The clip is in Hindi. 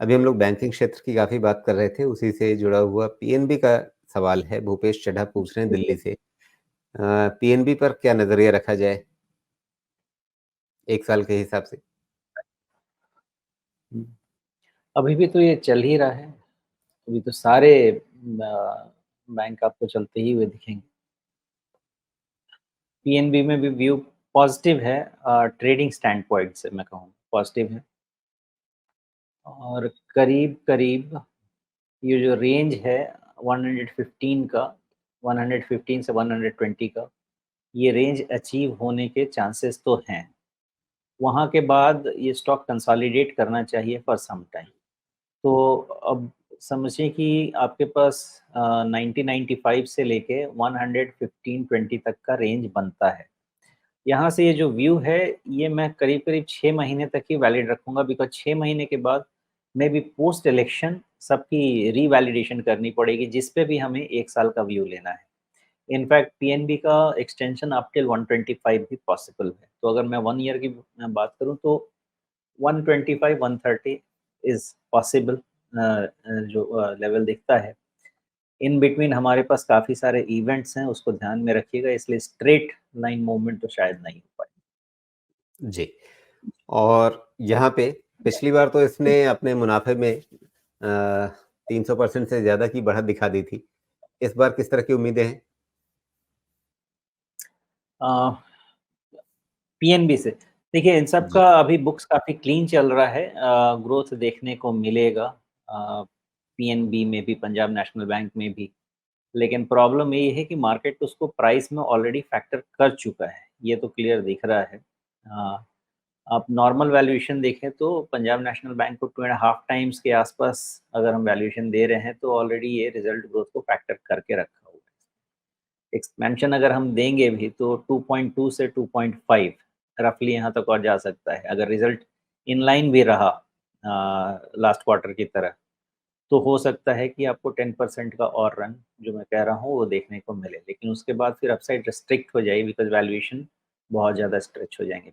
अभी हम लोग बैंकिंग क्षेत्र की काफ़ी बात कर रहे थे, उसी से जुड़ा हुआ पीएनबी का सवाल है। भूपेश चड्ढा पूछ रहे हैं दिल्ली से। पीएनबी पर क्या नज़रिया रखा जाए 1 साल के हिसाब से? हुँ। अभी भी तो ये चल ही रहा है। अभी तो सारे बैंक आपको चलते ही हुए दिखेंगे। पीएनबी में भी व्यू पॉज़िटिव है, ट्रेडिंग स्टैंड पॉइंट से मैं कहूँ पॉज़िटिव है। और करीब-करीब ये जो रेंज है 115 का, 115 से 120 का, ये रेंज अचीव होने के चांसेस तो हैं। वहाँ के बाद ये स्टॉक कंसोलिडेट करना चाहिए फॉर सम टाइम। तो अब समझिए कि आपके पास 90-95 से लेके 115-20 तक का रेंज बनता है। यहाँ से ये जो व्यू है, ये मैं करीब-करीब 6 महीने तक ही वैलिड रखूँगा, बिकॉज़ 6 महीने के बाद मेबी पोस्ट इलेक्शन सबकी रीवैलिडेशन करनी पड़ेगी, जिस पे भी हमें 1 साल का व्यू लेना है। इनफैक्ट पीएनबी का एक्सटेंशन अप टिल 125 भी पॉसिबल है। तो अगर मैं 1 ईयर की मैं बात करूँ तो 125-130 इज़ पॉसिबल, जो लेवल दिखता है। इन बिटवीन हमारे पास काफ़ी सारे इवेंट्स हैं, उसको ध्यान में रखिएगा, इसलिए स्ट्रेट लाइन मूवमेंट तो शायद नहीं हो पाए। जी। और यहाँ पे पिछली बार तो इसने अपने मुनाफ़े में 300% से ज़्यादा की बढ़त दिखा दी थी। इस बार किस तरह की उम्मीदें हैं? अ, पीएनबी से। देखिए इन सब जी। का अभी बुक्स काफ़ी क्लीन चल रहा है, ग्रोथ देखने को मिलेगा पीएनबी में भी, पंजाब नेशनल बैंक में भी। लेकिन प्रॉब्लम ये है कि मार्केट उसको प्राइस में ऑलरेडी फैक्टर कर चुका है, ये तो क्लियर दिख रहा है। आप नॉर्मल वैल्यूएशन देखें तो पंजाब नेशनल बैंक को 2 एंड हाफ टाइम्स के आसपास अगर हम वैल्यूएशन दे रहे हैं, तो ऑलरेडी ये रिज़ल्ट ग्रोथ को फैक्टर करके रखा हुआ है। एक्सपेंशन अगर हम देंगे भी तो 2.2 से 2.5 रफली यहाँ तक और जा सकता है। अगर रिज़ल्ट इन लाइन भी रहा लास्ट क्वार्टर की तरह, तो हो सकता है कि आपको 10% का और रन जो मैं कह रहा हूँ वो देखने को मिले। लेकिन उसके बाद फिर अपसाइड रिस्ट्रिक्ट हो जाएगी, बिकॉज़ वैल्यूएशन बहुत ज़्यादा स्ट्रेच हो जाएँगे।